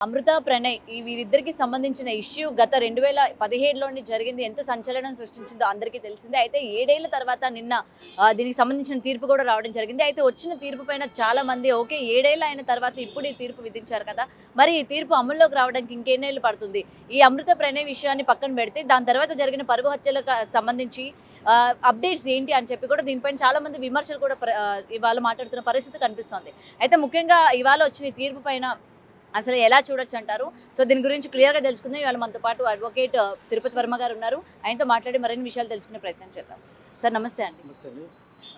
అమృత, ప్రణయ్ వీరిద్దరికి సంబంధించిన ఇష్యూ గత 2017లోని జరిగింది. ఎంత సంచలనం సృష్టించిందో అందరికీ తెలిసిందే. అయితే 7 ఏళ్ల తర్వాత నిన్న దీనికి సంబంధించిన తీర్పు కూడా రావడం జరిగింది. అయితే వచ్చిన తీర్పు పైన చాలా మంది ఓకే 7 ఏళ్లు అయిన తర్వాత ఇప్పుడు ఈ తీర్పు విధించారు కదా, మరి ఈ తీర్పు అమల్లోకి రావడానికి ఇంకెన్నేళ్ళు పడుతుంది? ఈ అమృత, ప్రణయ్ విషయాన్ని పక్కన పెడితే దాని తర్వాత జరిగిన పరువు హత్యలకు సంబంధించి అప్డేట్స్ ఏంటి అని చెప్పి కూడా దీనిపైన చాలా మంది విమర్శలు కూడా ఇవాళ మాట్లాడుతున్న పరిస్థితి కనిపిస్తోంది. అయితే ముఖ్యంగా ఇవాళ వచ్చిన ఈ తీర్పు పైన అసలు ఎలా చూడొచ్చు అంటారు? సో దీని గురించి క్లియర్గా తెలుసుకుందాం. ఇవాళ మనతో పాటు అడ్వకేట్ తిరుపతి వర్మ గారు ఉన్నారు. ఆయనతో మాట్లాడి మరిన్ని విషయాలు తెలుసుకునే ప్రయత్నం చేద్దాం. సార్ నమస్తే అండి.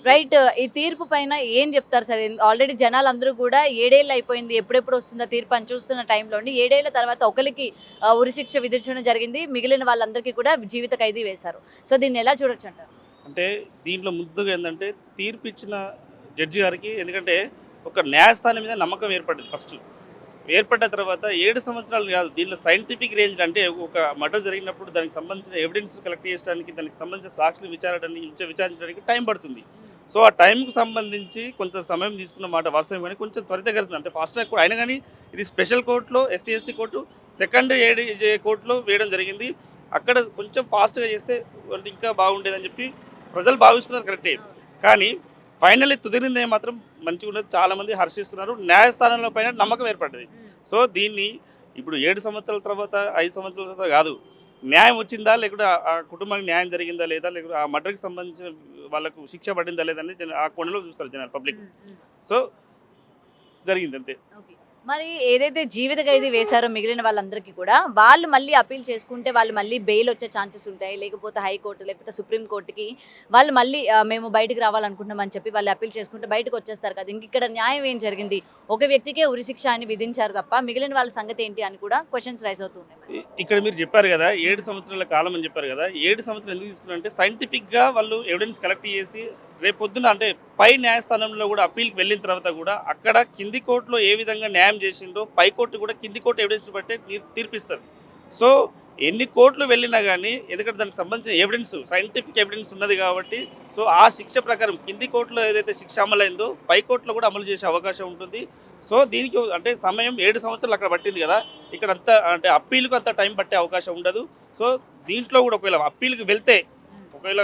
రైట్, ఈ తీర్పు పైన ఏం చెప్తారు సార్? ఆల్రెడీ జనాలందరూ కూడా 7 ఏళ్ళు అయిపోయింది, ఎప్పుడెప్పుడు వస్తుందో తీర్పు అని చూస్తున్న టైంలోని 7 ఏళ్ల తర్వాత ఒకరికి ఉరిశిక్ష విధించడం జరిగింది, మిగిలిన వాళ్ళందరికీ కూడా జీవిత ఖైదీ వేశారు. సో దీన్ని ఎలా చూడొచ్చు అంటారు? అంటే దీంట్లో ముందుగా ఏంటంటే తీర్పు ఇచ్చిన జడ్జి గారికి ఎందుకంటే ఒక న్యాయస్థానం మీద నమ్మకం ఏర్పడింది. ఫస్ట్ ఏర్పడ్డ తర్వాత 7 సంవత్సరాలు కాదు, దీనిలో సైంటిఫిక్ రేంజ్ అంటే ఒక మర్డర్ జరిగినప్పుడు దానికి సంబంధించిన ఎవిడెన్స్ కలెక్ట్ చేయడానికి, దానికి సంబంధించిన సాక్షులు విచారించడానికి టైం పడుతుంది. సో ఆ టైంకు సంబంధించి కొంత సమయం తీసుకున్న మాట వాస్తవం, కానీ కొంచెం త్వరితగతిన అంటే ఫాస్ట్ ట్రాక్ కూడా అయినా కానీ ఇది స్పెషల్ కోర్టులో SC ST court second ADJ కోర్టులో వేయడం జరిగింది. అక్కడ కొంచెం ఫాస్ట్గా చేస్తే ఇంకా బాగుండేదని చెప్పి ప్రజలు భావిస్తున్నారు, కరెక్టే. కానీ ఫైనల్లీ తుది నిర్ణయం మాత్రం మంచిగా ఉన్నది, చాలామంది హర్షిస్తున్నారు, న్యాయస్థానంలో పైన నమ్మకం ఏర్పడ్డది. సో దీన్ని ఇప్పుడు 7 సంవత్సరాల తర్వాత 5 సంవత్సరాల తర్వాత కాదు, న్యాయం వచ్చిందా లేకుంటే ఆ కుటుంబానికి న్యాయం జరిగిందా లేదా, లేకుంటే ఆ మర్డర్కి సంబంధించిన వాళ్ళకు శిక్ష పడిందా లేదని ఆ కోణంలో చూస్తారు జనాలు, పబ్లిక్. సో జరిగింది అంతే. మరి ఏదైతే జీవిత ఖైదీ వేశారో మిగిలిన వాళ్ళందరికీ కూడా వాళ్ళు మళ్ళీ అప్పీల్ చేసుకుంటే వాళ్ళు మళ్ళీ బెయిల్ వచ్చే ఛాన్సెస్ ఉంటాయి, లేకపోతే హైకోర్టు లేకపోతే సుప్రీంకోర్టుకి వాళ్ళు మళ్ళీ మేము బయటకు రావాలనుకుంటున్నామని చెప్పి వాళ్ళు అప్పీల్ చేసుకుంటే బయటకు వచ్చేస్తారు కదా. ఇంక ఇక్కడ న్యాయం ఏం జరిగింది? ఒక వ్యక్తికే ఉరిశిక్ష అని విధించారు తప్ప మిగిలిన వాళ్ళ సంగతి ఏంటి అని కూడా క్వశ్చన్స్ రైజ్ అవుతున్నాయి. ఇక్కడ మీరు చెప్పారు కదా 7 సంవత్సరాల కాలం అని చెప్పారు కదా, 7 సంవత్సరాలు ఎందుకు తీసుకున్నారంటే సైంటిఫిక్గా వాళ్ళు ఎవిడెన్స్ కలెక్ట్ చేసి రేపొద్దున అంటే పై న్యాయస్థానంలో కూడా అప్పీల్కి వెళ్ళిన తర్వాత కూడా అక్కడ కింది కోర్టులో ఏ విధంగా న్యాయం చేసిందో పై కోర్టు కూడా కింది కోర్టు ఎవిడెన్స్ బట్టే తీర్పిస్తారు. సో ఎన్ని కోర్టులు వెళ్ళినా కానీ ఎందుకంటే దానికి సంబంధించిన ఎవిడెన్స్ సైంటిఫిక్ ఎవిడెన్స్ ఉన్నది కాబట్టి సో ఆ శిక్ష ప్రకారం కింది కోర్టులో ఏదైతే శిక్ష అమలైందో పై కోర్టులో కూడా అమలు చేసే అవకాశం ఉంటుంది. సో దీనికి అంటే సమయం 7 సంవత్సరాలు అక్కడ పట్టింది కదా, ఇక్కడ అంతా అంటే అప్పీల్కు అంత టైం పట్టే అవకాశం ఉండదు. సో దీంట్లో కూడా ఒకవేళ అప్పీల్కి వెళ్తే ఒకవేళ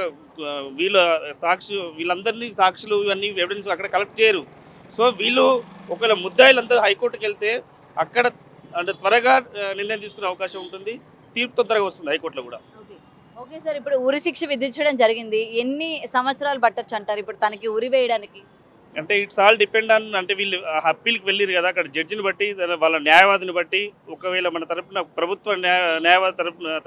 వీళ్ళందరినీ సాక్షులు ఇవన్నీ ఎవిడెన్స్ అక్కడ కలెక్ట్ చేయరు. సో వీళ్ళు ఒకవేళ ముద్దాయిలందరూ హైకోర్టుకి వెళ్తే అక్కడ అంటే త్వరగా నిర్ణయం తీసుకునే అవకాశం ఉంటుంది, తీర్పు తొందరగా వస్తుంది హైకోర్టులో కూడా. ఓకే సార్, ఇప్పుడు ఉరి శిక్ష విధించడం జరిగింది, ఎన్ని సంవత్సరాలు పట్టొచ్చు అంటారు ఇప్పుడు తనకి ఉరి వేయడానికి? అంటే ఇట్స్ ఆల్ డిపెండ్ ఆన్ అంటే వీళ్ళు అప్పీల్కి వెళ్ళారు కదా, అక్కడ జడ్జిని బట్టి వాళ్ళ న్యాయవాదిని బట్టి ఒకవేళ మన తరపున ప్రభుత్వ న్యాయవాది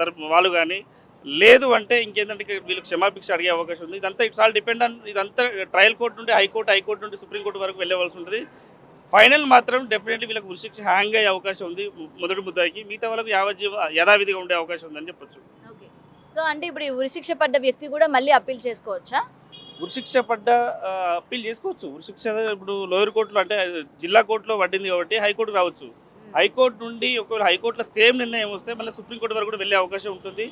తరపు వాళ్ళు కానీ లేదు అంటే ఇంకేంటంటే వీళ్ళకి క్షమాభిక్ష అడిగే అవకాశం ఉంది. ఇదంతా ఇట్స్ ఆల్ డిపెండ్ ఆన్ ఇదంతా ట్రయల్ కోర్టు నుండి హైకోర్టు నుండి సుప్రీంకోర్టు వరకు వెళ్ళవలసి ఉంటుంది. ఫైనల్ మాత్రం డెఫినెట్లీ వీళ్ళకి ఉరిశిక్ష హ్యాంగ్ అయ్యే అవకాశం ఉంది మొదటి ముద్దాయికి, మిగతా వాళ్ళకి యథావిధిగా ఉండే అవకాశం ఉందని చెప్పొచ్చు. సో అంటే ఇప్పుడు ఈ ఉరిశిక్ష పడ్డ వ్యక్తి కూడా మళ్ళీ అప్పీల్ చేసుకోవచ్చా? ఉరిశిక్ష పడ్డ అప్పీల్ చేసుకోవచ్చు. ఉరిశిక్ష ఇప్పుడు లోయర్ కోర్టులో అంటే జిల్లా కోర్టులో పడింది కాబట్టి హైకోర్టు రావచ్చు. హైకోర్టు నుండి ఒకవేళ హైకోర్టులో సేమ్ నిర్ణయం వస్తే మళ్ళీ సుప్రీంకోర్టు వరకు కూడా వెళ్ళే అవకాశం ఉంటుంది.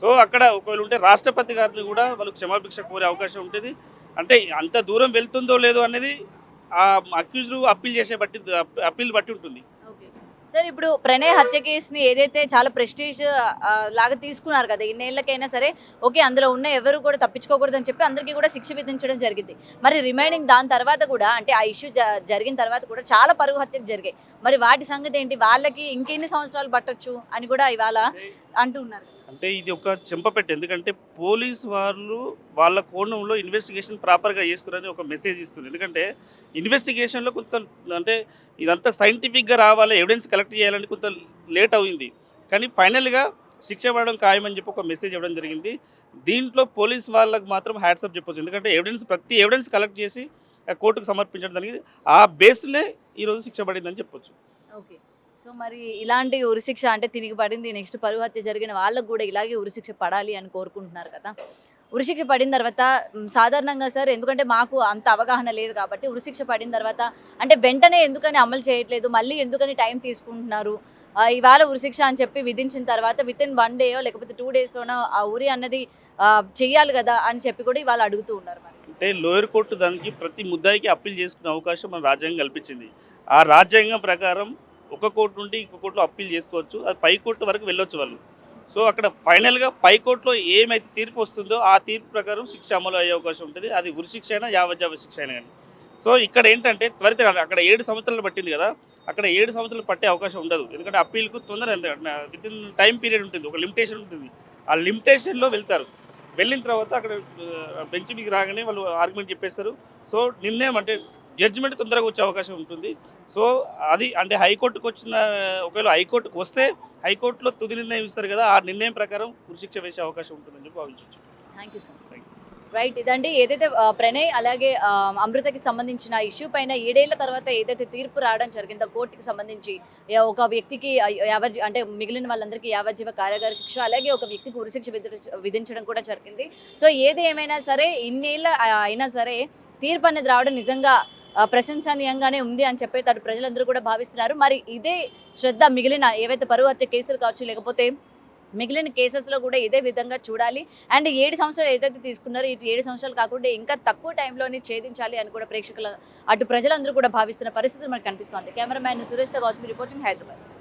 సో అక్కడ ఒకవేళ ఉంటే రాష్ట్రపతి గారిని కూడా వాళ్ళు క్షమాభిక్ష కోరే అవకాశం ఉంటుంది. అంటే అంత దూరం వెళ్తుందో లేదో అనేది ఆ అక్యూజ్డ్ అప్పీల్ బట్టి ఉంటుంది. సార్ ఇప్పుడు ప్రణయ్ హత్య కేసుని ఏదైతే చాలా ప్రెస్టీజ్ లాగా తీసుకున్నారు కదా, ఇన్నేళ్ళకైనా సరే ఓకే అందులో ఉన్న ఎవరు కూడా తప్పించుకోకూడదని చెప్పి అందరికీ కూడా శిక్ష విధించడం జరిగింది. మరి రిమైనింగ్ దాని తర్వాత కూడా అంటే ఆ ఇష్యూ జరిగిన తర్వాత కూడా చాలా పరువు హత్యలు జరిగాయి, మరి వాటి సంగతి ఏంటి? వాళ్ళకి ఇంకెన్ని సంవత్సరాలు పట్టొచ్చు అని కూడా ఇవాళ అంటున్నారు. అంటే ఇది ఒక చెంపపెట్టు, ఎందుకంటే పోలీసు వాళ్ళు వాళ్ళ కోణంలో ఇన్వెస్టిగేషన్ ప్రాపర్గా చేస్తున్నారని ఒక మెసేజ్ ఇస్తుంది. ఎందుకంటే ఇన్వెస్టిగేషన్లో కొంత అంటే ఇదంతా సైంటిఫిక్గా రావాలి, ఎవిడెన్స్ కలెక్ట్ చేయాలని కొంత లేట్ అయింది, కానీ ఫైనల్గా శిక్ష పడడం ఖాయమని చెప్పి ఒక మెసేజ్ ఇవ్వడం జరిగింది. దీంట్లో పోలీస్ వాళ్ళకి మాత్రం హ్యాట్సప్ చెప్పొచ్చు, ఎందుకంటే ప్రతి ఎవిడెన్స్ కలెక్ట్ చేసి కోర్టుకు సమర్పించడం జరిగింది, ఆ బేస్లే ఈరోజు శిక్ష పడిందని చెప్పొచ్చు. ఓకే, సో మరి ఇలాంటి ఉరిశిక్ష అంటే తిరిగి పడింది, నెక్స్ట్ పరువు హత్య జరిగిన వాళ్ళకు కూడా ఇలాగే ఉరిశిక్ష పడాలి అని కోరుకుంటున్నారు కదా. ఉరిశిక్ష పడిన తర్వాత సాధారణంగా సార్, ఎందుకంటే మాకు అంత అవగాహన లేదు కాబట్టి ఉరిశిక్ష పడిన తర్వాత అంటే వెంటనే ఎందుకని అమలు చేయట్లేదు, మళ్ళీ ఎందుకని టైం తీసుకుంటున్నారు? ఇవాళ ఉరిశిక్ష అని చెప్పి విధించిన తర్వాత వితిన్ 1 డేయో లేకపోతే 2 డేస్లోనో ఆ ఉరి అన్నది చెయ్యాలి కదా అని చెప్పి కూడా ఇవాళ అడుగుతూ ఉన్నారు. అంటే లోయర్ కోర్టు దానికి ప్రతి ముద్దాయికి అప్పీల్ చేసుకునే అవకాశం మన రాజ్యాంగం కల్పించింది. ఆ రాజ్యాంగం ప్రకారం ఒక కోర్టు నుండి ఇంకో కోర్టులో అప్పీల్ చేసుకోవచ్చు, అది పై కోర్టు వరకు వెళ్ళొచ్చు వాళ్ళు. సో అక్కడ ఫైనల్గా పై కోర్టులో ఏమైతే తీర్పు వస్తుందో ఆ తీర్పు ప్రకారం శిక్ష అమలు అయ్యే అవకాశం ఉంటుంది, అది ఉరి శిక్ష అయినా యావజ్జీవ శిక్ష అయినా కానీ. సో ఇక్కడ ఏంటంటే త్వరితగా అక్కడ 7 సంవత్సరాలు పట్టింది కదా, అక్కడ 7 సంవత్సరాలు పట్టే అవకాశం ఉండదు. ఎందుకంటే అప్పీల్కు తొందర విత్ ఇన్ టైం పీరియడ్ ఉంటుంది, ఒక లిమిటేషన్ ఉంటుంది. ఆ లిమిటేషన్లో వెళ్తారు. వెళ్ళిన తర్వాత అక్కడ బెంచ్ మీకు రాగానే వాళ్ళు ఆర్గ్యుమెంట్ చెప్పేస్తారు. సో నిర్ణయం అంటే జడ్జిమెంట్ తొందరగా వచ్చే అవకాశం ఉంటుంది. సో అది అంటే హైకోర్టుకు వచ్చిన, ఒకవేళ హైకోర్టుకు వస్తే హైకోర్టులో తుది నిర్ణయం ఇస్తారు కదా, ఆ నిర్ణయం ప్రకారం ఉరిశిక్ష వేసే అవకాశం ఉంటుందని చెప్పి భావించవచ్చు. Thank you sir. రైట్, ఇదండి ఏదైతే ప్రణయ్ అలాగే అమృతకి సంబంధించిన ఇష్యూ పైన 7 ఏళ్ల తర్వాత ఏదైతే తీర్పు రావడం జరిగిందో కోర్టుకి సంబంధించి ఒక వ్యక్తికి అంటే మిగిలిన వాళ్ళందరికీ యావజ్జీవ కారాగార శిక్ష, అలాగే ఒక వ్యక్తికి ఉరిశిక్ష విధించడం కూడా జరిగింది. సో ఏది ఏమైనా సరే ఇన్నేళ్ళ అయినా సరే తీర్పు అనేది రావడం నిజంగా ప్రశంసనీయంగానే ఉంది అని చెప్పేటట్టు ప్రజలందరూ కూడా భావిస్తున్నారు. మరి ఇదే శ్రద్ధ మిగిలిన ఏవైతే పరువు హత్య కేసులు కావచ్చు, లేకపోతే మిగిలిన కేసెస్లో కూడా ఇదే విధంగా చూడాలి. అండ్ 7 సంవత్సరాలు ఏదైతే తీసుకున్నారో ఈ 7 సంవత్సరాలు కాకుండా ఇంకా తక్కువ టైంలోనే ఛేదించాలి అని కూడా ప్రేక్షకులు అటు ప్రజలందరూ కూడా భావిస్తున్న పరిస్థితి మనకు కనిపిస్తోంది. కెమెరామ్యాన్ సురేష్తో గౌతమి రిపోర్టింగ్, హైదరాబాద్.